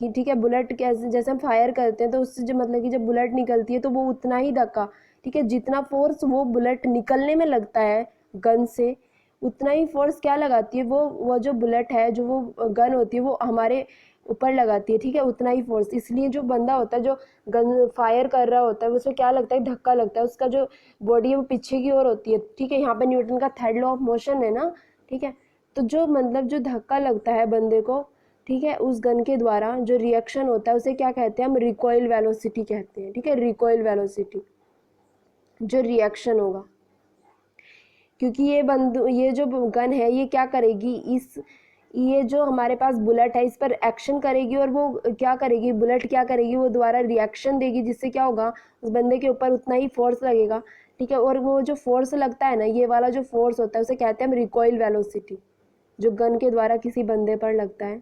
कि ठीक है बुलेट कैसे, जैसे हम फायर करते हैं तो उससे जो मतलब कि जब बुलेट निकलती है तो वो उतना ही धक्का, ठीक है, जितना फोर्स वो बुलेट निकलने में लगता है गन से, उतना ही फोर्स क्या लगाती है वो जो बुलेट है, जो वो गन होती है वो हमारे ऊपर लगाती है। ठीक है, उतना ही फोर्स, इसलिए जो बंदा होता है जो गन फायर कर रहा होता है उसमें क्या लगता है, धक्का लगता है, उसका जो बॉडी है वो पीछे की ओर होती है। ठीक है, यहाँ पे न्यूटन का थर्ड लॉ ऑफ मोशन है ना। ठीक है, तो जो मतलब जो धक्का लगता है बंदे को, ठीक है, उस गन के द्वारा जो रिएक्शन होता है उसे क्या कहते हैं, हम रिकॉइल वेलोसिटी कहते हैं। ठीक है, रिकॉइल वेलोसिटी, जो रिएक्शन होगा, क्योंकि ये जो गन है ये क्या करेगी, ये जो हमारे पास बुलेट है इस पर एक्शन करेगी, और वो क्या करेगी, बुलेट क्या करेगी, वो दोबारा रिएक्शन देगी, जिससे क्या होगा, उस बंदे के ऊपर उतना ही फोर्स लगेगा। ठीक है, और वो जो फोर्स लगता है ना, ये वाला जो फोर्स होता है उसे कहते हैं हम रिकॉइल वेलोसिटी, जो गन के द्वारा किसी बंदे पर लगता है।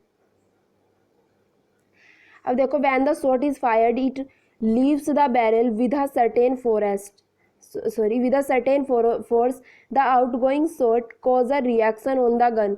अब देखो when the shot is fired it leaves the barrel with a certain with a certain force, the outgoing shot cause a reaction on the gun।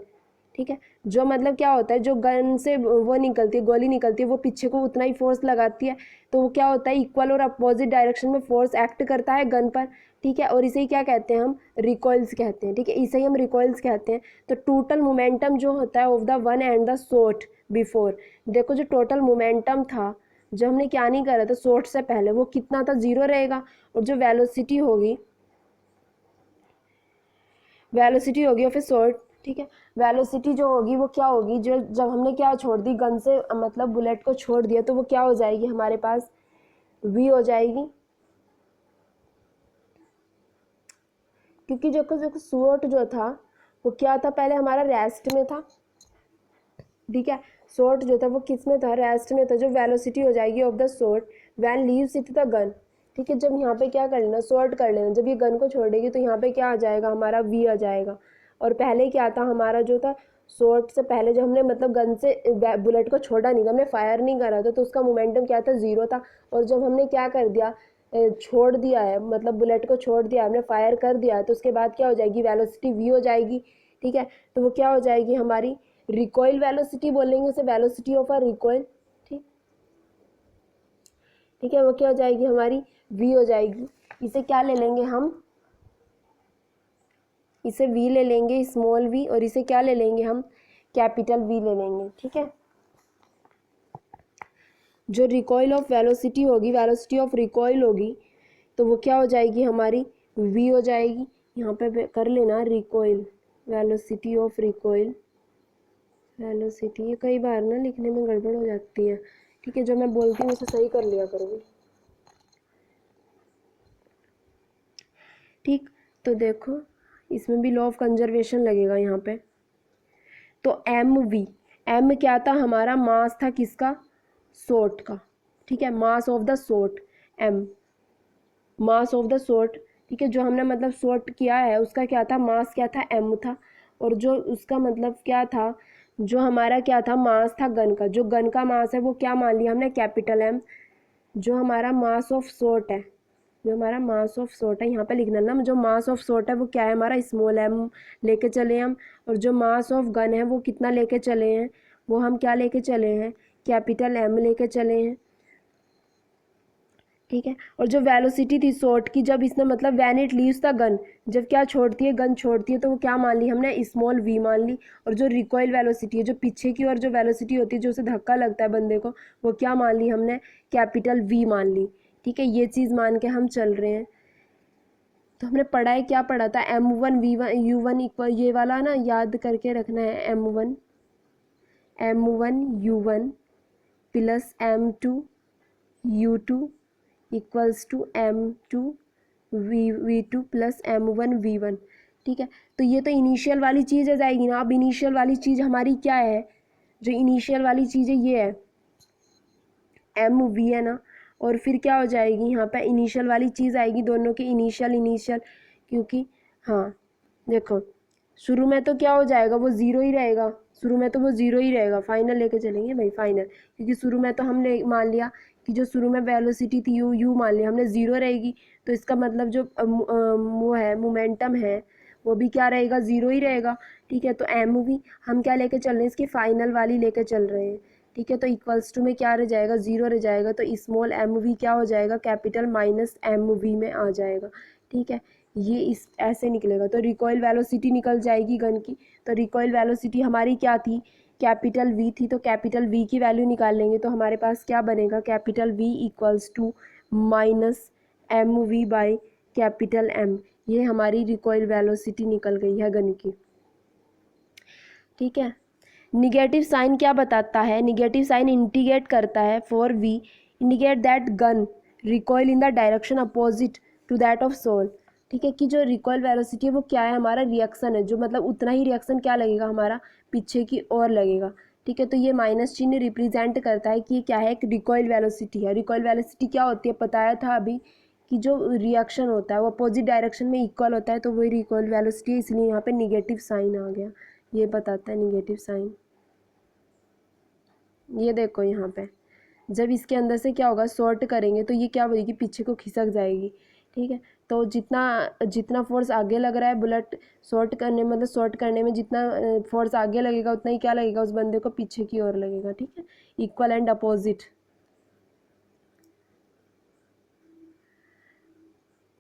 ठीक है, जो मतलब क्या होता है, जो गन से वो निकलती है, गोली निकलती है, वो पीछे को उतना ही फोर्स लगाती है, तो वो क्या होता है, इक्वल और अपोजिट डायरेक्शन में फोर्स एक्ट करता है गन पर। ठीक है, और इसे ही क्या कहते हैं, हम रिकॉइल्स कहते हैं। ठीक है, इसे ही हम रिकॉइल्स कहते हैं। तो टोटल मोमेंटम जो होता है of the one and the shot before, देखो जो टोटल मोमेंटम था, जो हमने क्या नहीं करा था शॉट से पहले, वो कितना था, 0 रहेगा। और जो वेलोसिटी होगी और फिर शॉट, ठीक है, वेलोसिटी जो होगी वो क्या होगी, जो जब हमने क्या छोड़ दी गन से, मतलब बुलेट को छोड़ दिया, तो वो क्या हो जाएगी हमारे पास, v हो जाएगी। क्योंकि जो शॉट जो था वो क्या था, पहले हमारा रेस्ट में था। ठीक है, शॉट जो था वो किस में था, रेस्ट में था। जो वेलोसिटी हो जाएगी of the shot when leaves it the gun. ठीक है, जब यहाँ पे क्या कर लेना, शॉट कर लेना, जब ये गन को छोड़ेगी तो यहाँ पे क्या आ जाएगा, हमारा v आ जाएगा। और पहले क्या था हमारा, जो था शॉट से पहले जो हमने मतलब गन से बुलेट को छोड़ा नहीं था, हमने फायर नहीं करा था, तो उसका मोमेंटम क्या था, 0 था। और जब हमने क्या कर दिया, छोड़ दिया है, मतलब बुलेट को छोड़ दिया, हमने फायर कर दिया है, तो उसके बाद क्या हो जाएगी, वेलोसिटी v हो जाएगी। ठीक है, तो वो क्या हो जाएगी हमारी रिकॉइल वेलोसिटी बोलेंगे उसे, वेलोसिटी ऑफ अ रिकॉइल। ठीक, ठीक है, वो क्या हो जाएगी हमारी v हो जाएगी। इसे क्या ले लेंगे हम, इसे v ले लेंगे, स्मॉल v, और इसे क्या ले लेंगे हम, कैपिटल V ले लेंगे। ठीक है, जो रिकॉइल ऑफ वेलोसिटी होगी, वेलोसिटी ऑफ रिकॉइल होगी, तो वो क्या हो जाएगी हमारी v हो जाएगी। यहाँ पे कर लेना recoil, velocity of recoil, velocity, ये कई बार ना लिखने में गड़बड़ हो जाती है। ठीक है, जो मैं बोलती हूँ उसे सही कर लिया करोगे। ठीक, तो देखो इसमें भी लॉ ऑफ कंजर्वेशन लगेगा यहाँ पे। तो एम क्या था हमारा, मास था किसका, शॉट का। ठीक है, mass of the shot, M mass of the shot. ठीक है, जो हमने मतलब शॉट किया है उसका क्या था, मास क्या था, एम था। और जो उसका मतलब क्या था, जो हमारा क्या था, मास था गन का, जो गन का मास है वो क्या मान लिया हमने, कैपिटल एम। जो हमारा मास ऑफ शॉट है, जो हमारा मास ऑफ शॉट है, यहाँ पे लिखना ना, जो मास ऑफ शॉट है वो क्या है हमारा, स्मॉल एम लेके चले हम। और जो मास ऑफ गन है वो कितना लेके चले हैं, वो हम क्या लेके चले हैं, कैपिटल एम लेके चले हैं। ठीक है, और जो वेलोसिटी थी शॉट की, जब इसने मतलब when it leaves the gun, जब क्या छोड़ती है, गन छोड़ती है, तो वो क्या मान ली हमने, स्मॉल v मान ली। और जो रिकॉइल वेलोसिटी है, जो पीछे की और जो वेलोसिटी होती है, जो उसे धक्का लगता है बंदे को, वो क्या मान ली हमने, कैपिटल V मान ली। ठीक है, ये चीज़ मान के हम चल रहे हैं। तो हमने पढ़ा है, क्या पढ़ा था, m1 v1 u1 इक्वल, ये वाला ना याद करके रखना है, m1 u1 plus m2 u2 equals to m2 v2 plus m1 v1, ठीक है। तो ये तो इनिशियल वाली चीज़ आ जाएगी ना। अब इनिशियल वाली चीज़ हमारी क्या है, जो इनिशियल वाली चीज़ है ये है mv है ना, और फिर क्या हो जाएगी यहाँ पे इनिशियल वाली चीज़ आएगी, दोनों की इनिशियल, क्योंकि हाँ देखो शुरू में तो क्या हो जाएगा, वो ज़ीरो ही रहेगा, शुरू में तो वो ज़ीरो ही रहेगा। फाइनल लेके चलेंगे भाई, फाइनल, क्योंकि शुरू में तो हमने मान लिया कि जो शुरू में वेलोसिटी थी यू मान लिया हमने, ज़ीरो रहेगी, तो इसका मतलब जो वो है मोमेंटम है वो भी क्या रहेगा, ज़ीरो ही रहेगा, ठीक है। तो एम वी हम क्या लेके चल रहे हैं, इसकी फाइनल वाली लेके चल रहे हैं, ठीक है। तो इक्वल्स टू में क्या रह जाएगा, ज़ीरो रह जाएगा, तो स्मॉल एम वी क्या हो जाएगा, कैपिटल माइनस एम वी में आ जाएगा, ठीक है। ये इस ऐसे निकलेगा, तो रिकॉइल वेलोसिटी निकल जाएगी गन की। तो रिकॉइल वेलोसिटी हमारी क्या थी, कैपिटल वी थी, तो कैपिटल वी की वैल्यू निकाल लेंगे, तो हमारे पास क्या बनेगा, capital V equals to minus M V by capital M. ये हमारी रिकॉइल वेलोसिटी निकल गई है गन की, ठीक है। निगेटिव साइन क्या बताता है, निगेटिव साइन इंडिकेट करता है for V indicate that gun recoil in the direction opposite to that of soul, ठीक है। कि जो रिकॉइल वेलोसिटी है वो क्या है, हमारा रिएक्शन है, जो मतलब उतना ही रिएक्शन क्या लगेगा हमारा पीछे की ओर लगेगा, ठीक है। तो ये माइनस चिन्ह रिप्रेजेंट करता है कि ये क्या है, एक रिकॉइल वेलोसिटी है। रिकॉइल वेलोसिटी क्या होती है, बताया था अभी कि जो रिएक्शन होता है वो अपोजिट डायरेक्शन में इक्वल होता है, तो वही रिकॉइल वेलोसिटी है, इसलिए यहाँ पे निगेटिव साइन आ गया, ये बताता है निगेटिव साइन। ये देखो यहाँ पे जब इसके अंदर से क्या होगा, शॉर्ट करेंगे तो ये क्या होगी, पीछे को खिसक जाएगी, ठीक है। तो जितना जितना फोर्स आगे लग रहा है बुलेट शॉर्ट करने मतलब शॉर्ट करने में जितना फोर्स आगे लगेगा उतना ही क्या लगेगा, उस बंदे को पीछे की ओर लगेगा, ठीक है। Equal and opposite.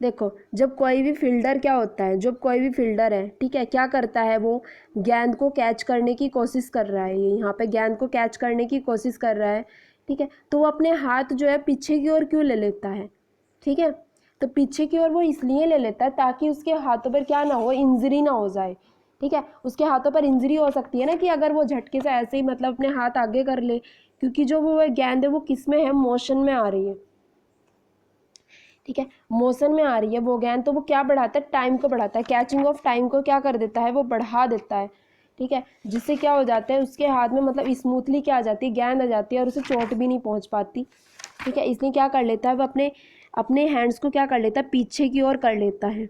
देखो जब कोई भी फील्डर क्या होता है, जब कोई भी फील्डर है, ठीक है, क्या करता है, वो गेंद को कैच करने की कोशिश कर रहा है, ये यहाँ पे गेंद को कैच करने की कोशिश कर रहा है, ठीक है। तो वो अपने हाथ जो है पीछे की ओर क्यों ले लेता है, ठीक है। तो पीछे की ओर वो इसलिए ले लेता है ताकि उसके हाथों पर क्या ना हो, इंजरी ना हो जाए, ठीक है। उसके हाथों पर इंजरी हो सकती है ना, कि अगर वो झटके से ऐसे ही मतलब अपने हाथ आगे कर ले, क्योंकि जो वो गेंद है वो किस में है, मोशन में आ रही है, ठीक है, मोशन में आ रही है वो गेंद, तो वो क्या बढ़ाता है, टाइम को बढ़ाता है, कैचिंग ऑफ टाइम को क्या कर देता है, वो बढ़ा देता है, ठीक है। जिससे क्या हो जाता है, उसके हाथ में मतलब स्मूथली क्या आ जाती है, गेंद आ जाती है और उसे चोट भी नहीं पहुंच पाती, ठीक है। इसलिए क्या कर लेता है वो अपने अपने हैंड्स को क्या कर लेता है, पीछे की ओर कर लेता है,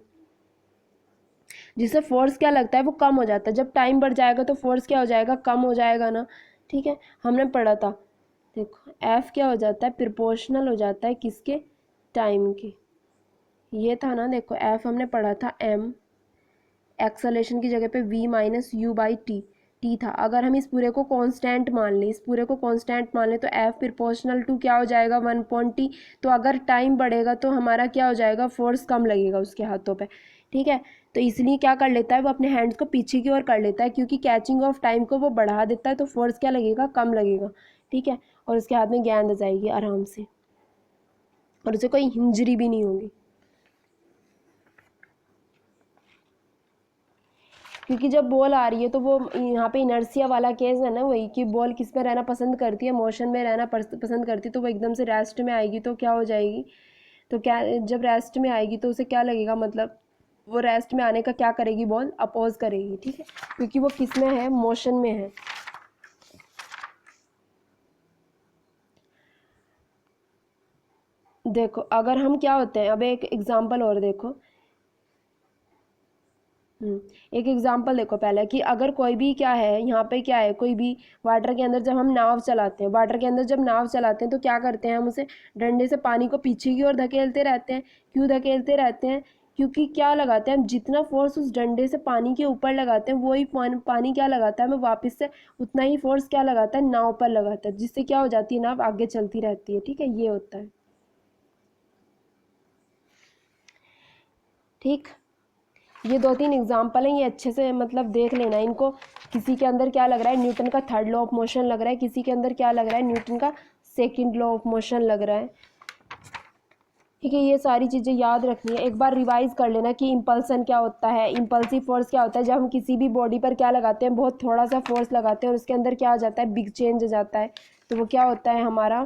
जिससे फोर्स क्या लगता है, वो कम हो जाता है। जब टाइम बढ़ जाएगा तो फोर्स क्या हो जाएगा, कम हो जाएगा ना, ठीक है। हमने पढ़ा था, देखो एफ क्या हो जाता है, प्रोपोर्शनल हो जाता है किसके, टाइम के, ये था ना। देखो एफ हमने पढ़ा था एम, एक्सेलेरेशन की जगह पे V minus U by T था। अगर हम इस पूरे को कांस्टेंट मान लें, इस पूरे को कांस्टेंट मान लें, तो एफ प्रोपोर्शनल टू क्या हो जाएगा, 1 तो अगर टाइम बढ़ेगा तो हमारा क्या हो जाएगा, फोर्स कम लगेगा उसके हाथों पे, ठीक है। तो इसलिए क्या कर लेता है, वो अपने हैंड्स को पीछे की ओर कर लेता है, क्योंकि कैचिंग ऑफ टाइम को वो बढ़ा देता है, तो फोर्स क्या लगेगा, कम लगेगा, ठीक है। और उसके हाथ में गेंद आ जाएगी आराम से, और उसे कोई इंजरी भी नहीं होगी, क्योंकि जब बॉल आ रही है तो वो यहाँ पे इनर्सिया वाला केस है ना, वही कि बॉल किस पे रहना पसंद करती है, मोशन में रहना पसंद करती है, तो वो एकदम से रेस्ट में आएगी तो क्या हो जाएगी, तो क्या जब रेस्ट में आएगी तो उसे क्या लगेगा, मतलब वो रेस्ट में आने का क्या करेगी, बॉल अपोज करेगी, ठीक है, क्योंकि वो किस में है, मोशन में है। देखो अगर हम क्या होते हैं, अब एक एग्जाम्पल और देखो, एक एग्जांपल देखो पहले, कि अगर कोई भी क्या है, यहाँ पे क्या है, कोई भी वाटर के अंदर जब हम नाव चलाते हैं, वाटर के अंदर जब नाव चलाते हैं तो क्या करते हैं, हम उसे डंडे से पानी को पीछे की ओर धकेलते रहते हैं। क्यों धकेलते रहते हैं, क्योंकि क्या लगाते हैं हम, जितना फोर्स उस डंडे से पानी के ऊपर लगाते हैं वही पानी क्या लगाता है, हमें वापस से उतना ही फोर्स क्या लगाता है, नाव पर लगाता है, जिससे क्या हो जाती है, नाव आगे चलती रहती है, ठीक है, ये होता है, ठीक। ये 2-3 एग्जाम्पल हैं, ये अच्छे से मतलब देख लेना इनको। किसी के अंदर क्या लग रहा है, न्यूटन का थर्ड लॉ ऑफ मोशन लग रहा है, किसी के अंदर क्या लग रहा है, न्यूटन का सेकंड लॉ ऑफ मोशन लग रहा है, ठीक है। ये सारी चीज़ें याद रखनी है, एक बार रिवाइज कर लेना कि इम्पल्सन क्या होता है, इम्पल्सिव फोर्स क्या होता है, जब हम किसी भी बॉडी पर क्या लगाते हैं, बहुत थोड़ा सा फोर्स लगाते हैं और उसके अंदर क्या आ जाता है, बिग चेंज आ जाता है, तो वो क्या होता है हमारा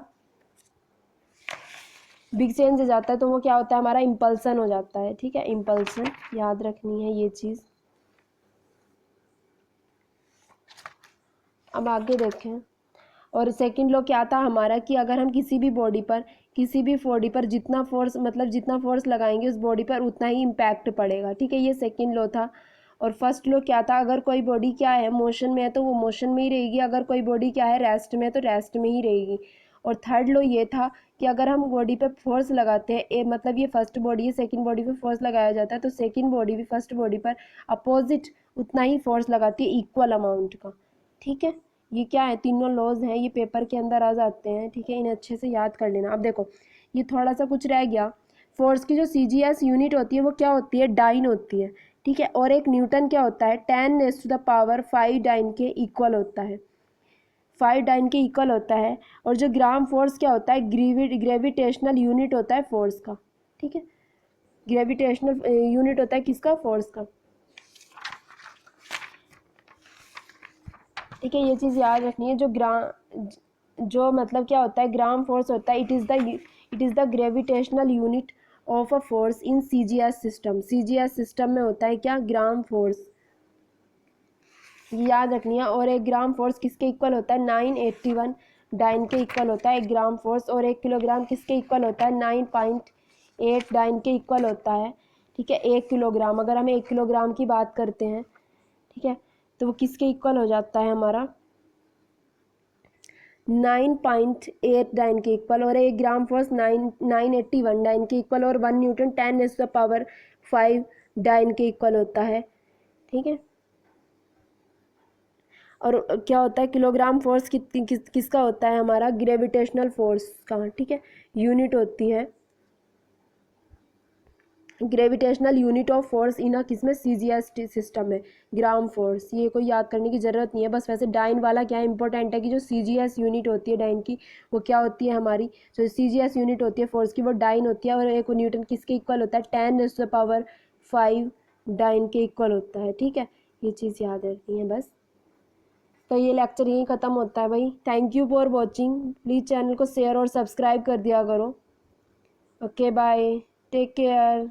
बिग चेंज हो जाता है तो वो क्या होता है, हमारा इम्पल्सन हो जाता है। ठीक है, इम्पल्सन याद रखनी है ये चीज़। अब आगे देखें। और सेकंड लॉ क्या था हमारा कि अगर हम किसी भी बॉडी पर जितना फोर्स, मतलब जितना फोर्स लगाएंगे उस बॉडी पर उतना ही इम्पैक्ट पड़ेगा। ठीक है, ये सेकंड लॉ था। और फर्स्ट लॉ क्या था, अगर कोई बॉडी क्या है मोशन में है तो वो मोशन में ही रहेगी, अगर कोई बॉडी क्या है रेस्ट में है तो रेस्ट में ही रहेगी। और थर्ड लॉ ये था कि अगर हम बॉडी पे फोर्स लगाते हैं, मतलब ये फर्स्ट बॉडी है, सेकंड बॉडी पे फोर्स लगाया जाता है तो सेकंड बॉडी भी फर्स्ट बॉडी पर अपोजिट उतना ही फोर्स लगाती है, इक्वल अमाउंट का। ठीक है, ये क्या है, तीनों लॉज हैं, ये पेपर के अंदर आ जाते हैं। ठीक है, इन्हें अच्छे से याद कर लेना। अब देखो ये थोड़ा सा कुछ रह गया। फोर्स की जो CGS यूनिट होती है वो क्या होती है, डाइन होती है। ठीक है, और एक न्यूटन क्या होता है, 10⁵ डाइन के इक्वल होता है, 5 डाइन के इक्वल होता है। और जो ग्राम फोर्स क्या होता है, ग्रेविटेशनल यूनिट होता है फोर्स का। ठीक है, ग्रेविटेशनल यूनिट होता है किसका, फोर्स का। ठीक है, ये चीज़ याद रखनी है। जो मतलब क्या होता है, ग्राम फोर्स होता है, it is the gravitational unit of a force in CGS system. CGS system में होता है क्या, ग्राम फोर्स, ये याद रखनी है। और एक ग्राम फोर्स किसके इक्वल होता है, 981 डाइन के इक्वल होता है एक ग्राम फोर्स। और 1 किलोग्राम किसके इक्वल होता है, 9.8 डाइन के इक्वल होता है। ठीक है, 1 किलोग्राम, अगर हम 1 किलोग्राम की बात करते हैं, ठीक है, तो वो किसके इक्वल हो जाता है हमारा, 9.8 डाइन के इक्वल। और 1 ग्राम फोर्स 981 डाइन के इक्वल। और 1 न्यूटन 10⁵ डाइन के इक्वल होता है। ठीक है, और क्या होता है, किलोग्राम फोर्स किसका होता है, हमारा ग्रेविटेशनल फोर्स का। ठीक है, यूनिट होती है gravitational unit of force in किसमें, CGS सिस्टम में, ग्राम फोर्स। ये कोई याद करने की ज़रूरत नहीं है, बस वैसे डाइन वाला क्या है इंपॉर्टेंट है कि जो CGS यूनिट होती है डाइन की, वो क्या होती है हमारी, जो CGS यूनिट होती है फोर्स की वो डाइन होती है। और 1 न्यूटन किसके इक्वल होता है, 10⁵ डाइन के इक्वल होता है। ठीक है, ये चीज़ याद रखनी है बस। तो ये लेक्चर यहीं ख़त्म होता है भाई। Thank you for watching. Please channel को शेयर और सब्सक्राइब कर दिया करो। Okay bye, take care.